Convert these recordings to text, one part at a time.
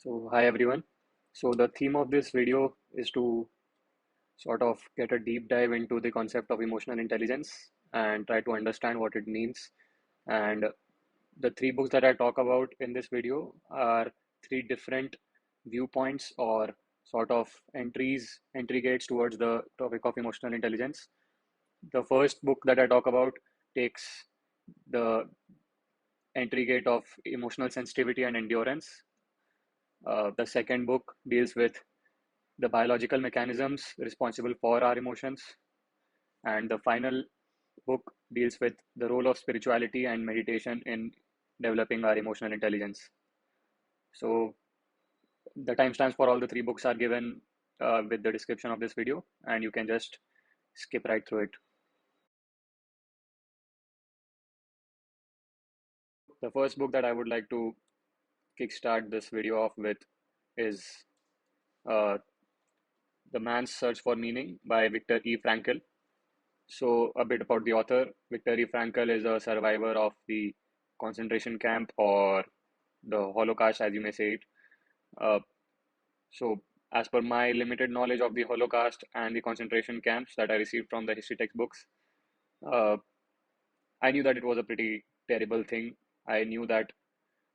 So, hi everyone. So, the theme of this video is to sort of get a deep dive into the concept of emotional intelligence and try to understand what it means. And the three books that I talk about in this video are three different viewpoints or sort of entry gates towards the topic of emotional intelligence. The first book that I talk about takes the entry gate of emotional sensitivity and endurance. The second book deals with the biological mechanisms responsible for our emotions. And the final book deals with the role of spirituality and meditation in developing our emotional intelligence. So, the timestamps for all the three books are given with the description of this video, and you can just skip right through it. The first book that I would like to kickstart this video off with is uh, The Man's Search for Meaning by Viktor E. Frankl. So, a bit about the author. Viktor E. Frankl is a survivor of the concentration camp or the Holocaust, as you may say it. Uh, so, as per my limited knowledge of the Holocaust and the concentration camps that I received from the history textbooks, uh, I knew that it was a pretty terrible thing. I knew that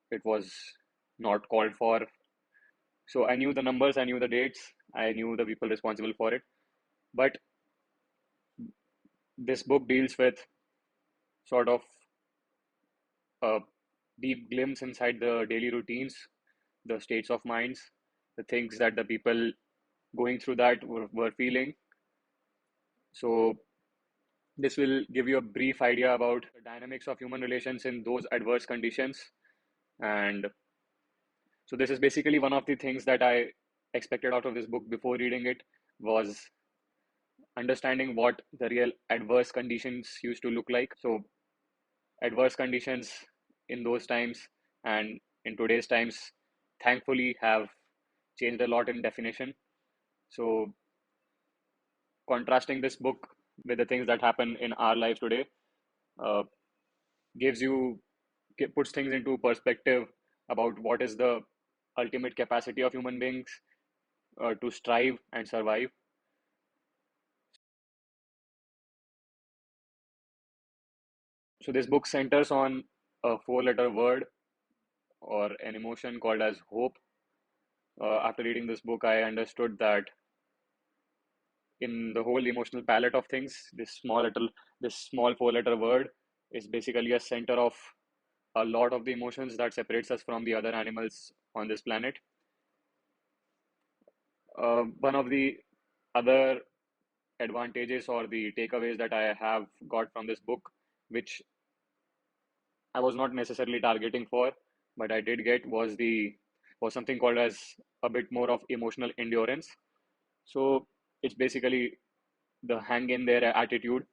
it was not called for. So, I knew the numbers, I knew the dates, I knew the people responsible for it. But this book deals with sort of a deep glimpse inside the daily routines, the states of minds, the things that the people going through that were feeling. So, this will give you a brief idea about the dynamics of human relations in those adverse conditions. And so, this is basically one of the things that I expected out of this book before reading it was understanding what the real adverse conditions used to look like. So, adverse conditions in those times and in today's times, thankfully, have changed a lot in definition. So, contrasting this book with the things that happen in our lives today uh, gives you puts things into perspective about what is the ultimate capacity of human beings to strive and survive. So, this book centers on a four-letter word or an emotion called as hope. After reading this book, I understood that in the whole emotional palette of things, this small four-letter word is basically a center of a lot of the emotions that separates us from the other animals on this planet. One of the other advantages or the takeaways that I have got from this book, which I was not necessarily targeting for, but I did get was something called as a bit more of emotional endurance. So it's basically the hang in there attitude.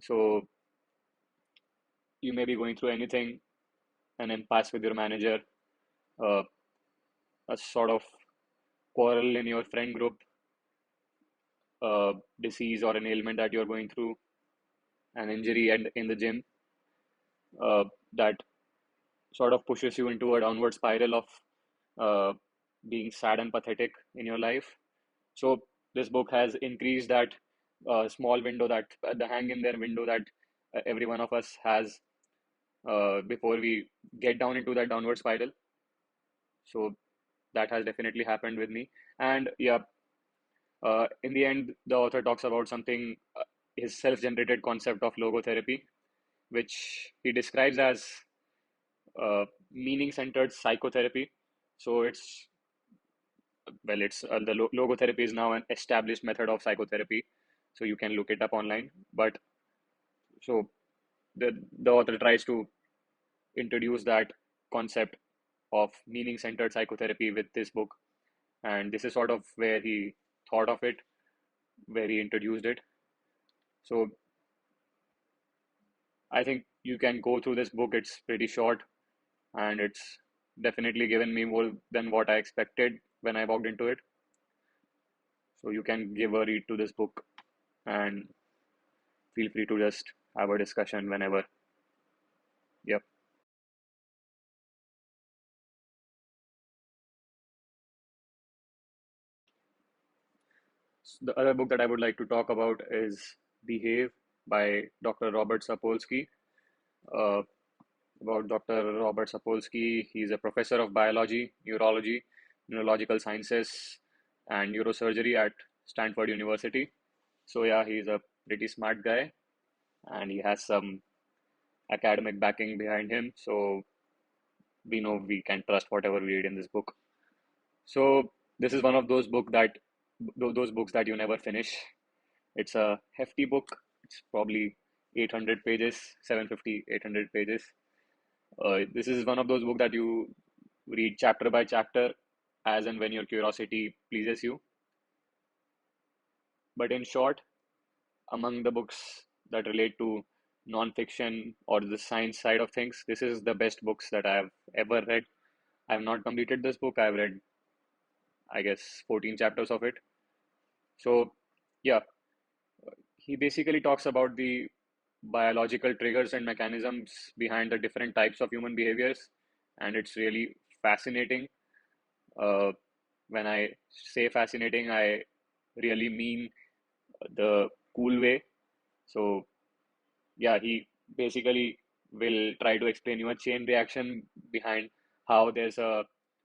So you may be going through anything, an impasse with your manager, uh, a sort of quarrel in your friend group, disease or an ailment that you're going through, an injury and in the gym, that sort of pushes you into a downward spiral of uh, being sad and pathetic in your life. So this book has increased that small window, that the hang in there window that every one of us has before we get down into that downward spiral. So that has definitely happened with me. And yeah, in the end, the author talks about something, his self-generated concept of logotherapy, which he describes as meaning-centered psychotherapy. So it's the logotherapy is now an established method of psychotherapy. So you can look it up online. But so the author tries to introduce that concept of meaning-centered psychotherapy with this book, and this is sort of where he thought of it, where he introduced it. So I think you can go through this book. It's pretty short, and it's definitely given me more than what I expected when I walked into it. So you can give a read to this book and feel free to just have a discussion whenever. Yep. The other book that I would like to talk about is Behave by Dr. Robert Sapolsky. Uh, about Dr. Robert Sapolsky, he's a professor of biology, neurology, neurological sciences, and neurosurgery at Stanford University. So, yeah, he's a pretty smart guy and he has some academic backing behind him. So, we know we can trust whatever we read in this book. So, this is one of those books that you never finish. It's a hefty book. It's probably 800 pages, 750, 800 pages. This is one of those books that you read chapter by chapter as and when your curiosity pleases you. But in short, among the books that relate to non-fiction or the science side of things, this is the best books that I have ever read. I have not completed this book. I've read, I guess, 14 chapters of it. So, yeah, he basically talks about the biological triggers and mechanisms behind the different types of human behaviors, and it's really fascinating. Uh, when I say fascinating, I really mean the cool way. So, yeah, he basically will try to explain you a chain reaction behind how there's a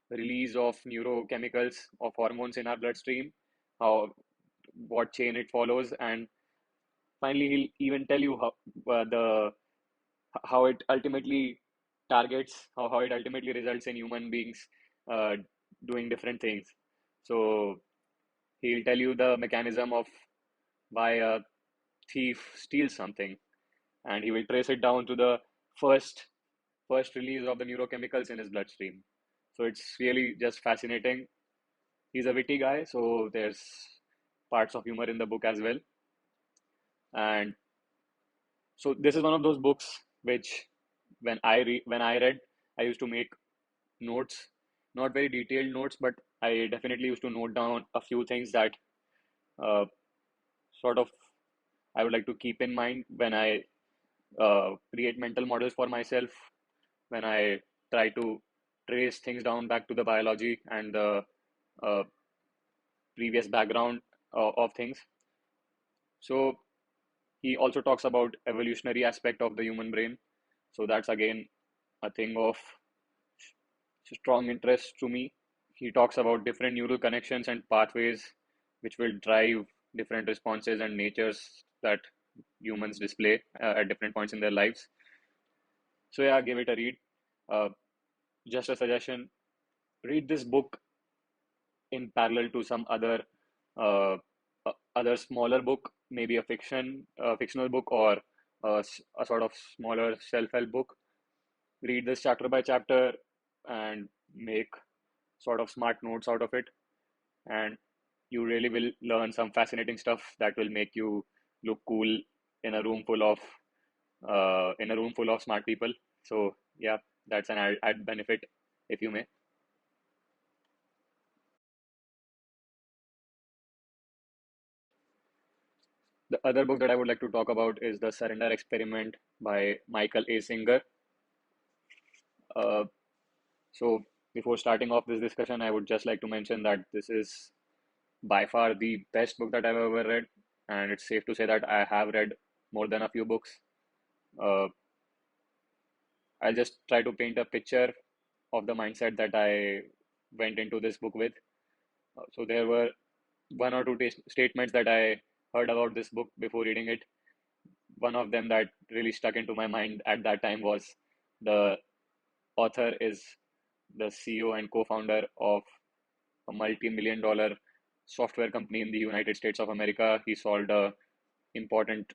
release of neurochemicals of hormones in our bloodstream, how what chain it follows, and finally he'll even tell you the how it ultimately targets, how it ultimately results in human beings uh, doing different things. So he'll tell you the mechanism of why a thief steals something, and he will trace it down to the first first release of the neurochemicals in his bloodstream. So it's really just fascinating. He's a witty guy, so there's parts of humor in the book as well. And so this is one of those books which when I read, I used to make notes, not very detailed notes, but I definitely used to note down a few things that uh, sort of I would like to keep in mind when I create mental models for myself, when I try to trace things down back to the biology and the uh, previous background of things. So he also talks about evolutionary aspect of the human brain. So that's again a thing of strong interest to me. He talks about different neural connections and pathways which will drive different responses and natures that humans display at different points in their lives. So yeah, give it a read. Uh, just a suggestion: read this book in parallel to some uh, other smaller book, maybe fictional book, or a sort of smaller self-help book. Read this chapter by chapter and make sort of smart notes out of it, and you really will learn some fascinating stuff that will make you look cool in a room full of smart people. So yeah, that's an add benefit, if you may. The other book that I would like to talk about is The Surrender Experiment by Michael A. Singer. Uh, so before starting off this discussion, I would just like to mention that this is by far the best book that I've ever read, and it's safe to say that I have read more than a few books. Uh, I'll just try to paint a picture of the mindset that I went into this book with. So there were one or two statements that I heard about this book before reading it. One of them that really stuck into my mind at that time was the author is the CEO and co-founder of a multi-million dollar software company in the United States of America. He important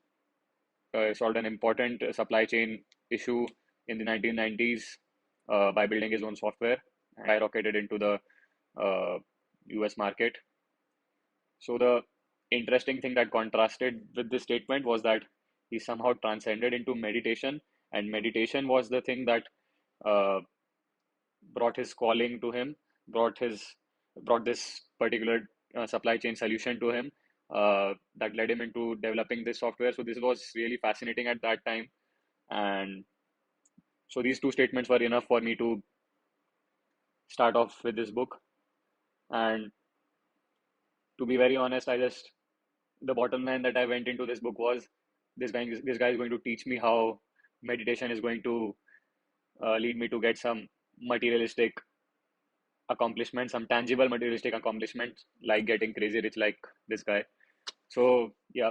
solved an important supply chain issue in the 1990s by building his own software and skyrocketed into the US market. So the interesting thing that contrasted with this statement was that he somehow transcended into meditation, and meditation was the thing that uh, brought his calling to him, brought his brought this particular supply chain solution to him that led him into developing this software. So this was really fascinating at that time, and so these two statements were enough for me to start off with this book. And to be very honest, I just the bottom line that I went into this book was this guy is going to teach me how meditation is going to lead me to get some materialistic accomplishments, some tangible materialistic accomplishments, like getting crazy rich like this guy. So yeah,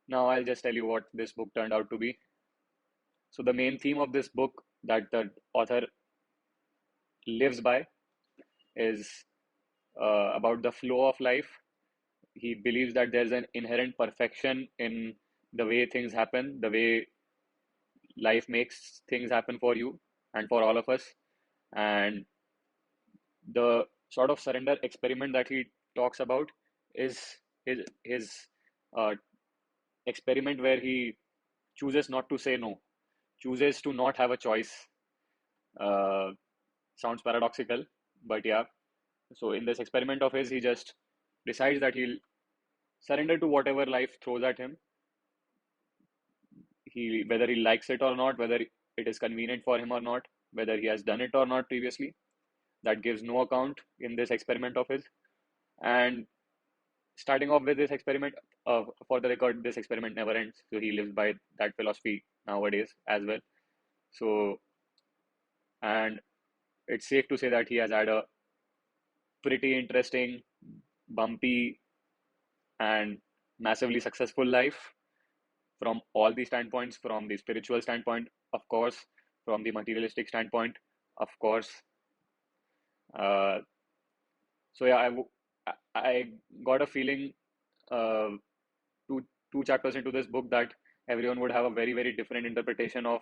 now I'll just tell you what this book turned out to be. So the main theme of this book that the author lives by is about the flow of life. He believes that there's an inherent perfection in the way things happen, the way life makes things happen for you and for all of us. And the sort of surrender experiment that he talks about is his uh, experiment where he chooses not to say no, chooses to not have a choice. Uh, Sounds paradoxical, but yeah. So in this experiment of his, he just decides that he'll surrender to whatever life throws at him. He whether he likes it or not, whether it is convenient for him or not, whether he has done it or not previously, that gives no account in this experiment of his. And starting off with this experiment, for the record, this experiment never ends. So he lives by that philosophy nowadays as well. So, and it's safe to say that he has had a pretty interesting, bumpy, and massively successful life from all these standpoints, from the spiritual standpoint, of course, from the materialistic standpoint, of course. Uh, so yeah, I got a feeling uh, two chapters into this book that everyone would have a very different interpretation of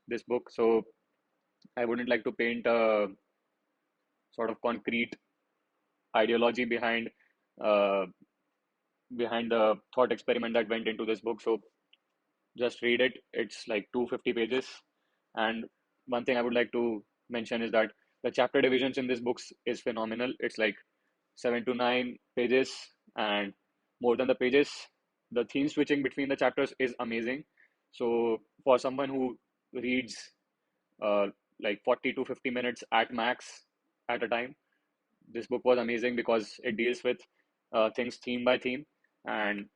this book. So I wouldn't like to paint a sort of concrete ideology uh, behind the thought experiment that went into this book. So just read it. It's like 250 pages. And one thing I would like to mention is that the chapter divisions in this book is phenomenal. It's like 7 to 9 pages, and more than the pages, the theme switching between the chapters is amazing. So for someone who reads uh, like 40 to 50 minutes at max at a time, this book was amazing because it deals with things theme by theme. And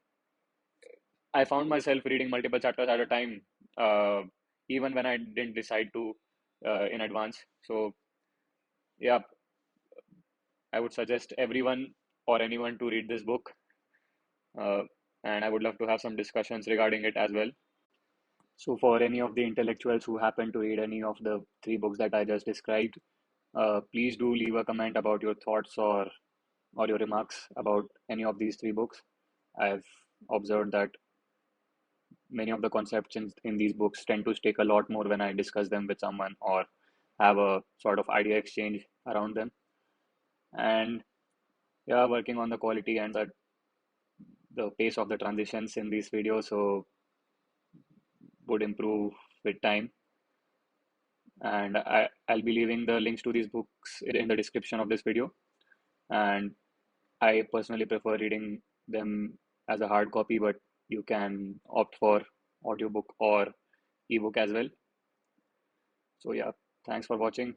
I found myself reading multiple chapters at a time, even when I didn't decide to in advance. So, yeah, I would suggest everyone or anyone to read this book. Uh, and I would love to have some discussions regarding it as well. So, for any of the intellectuals who happen to read any of the three books that I just described, please do leave a comment about your thoughts or your remarks about any of these three books. I've observed that many of the concepts in these books tend to stick a lot more when I discuss them with someone or have a sort of idea exchange around them. And yeah, working on the quality and the pace of the transitions in these videos so would improve with time. And I'll be leaving the links to these books in the description of this video. And I personally prefer reading them as a hard copy, but you can opt for audiobook or ebook as well. So yeah, thanks for watching.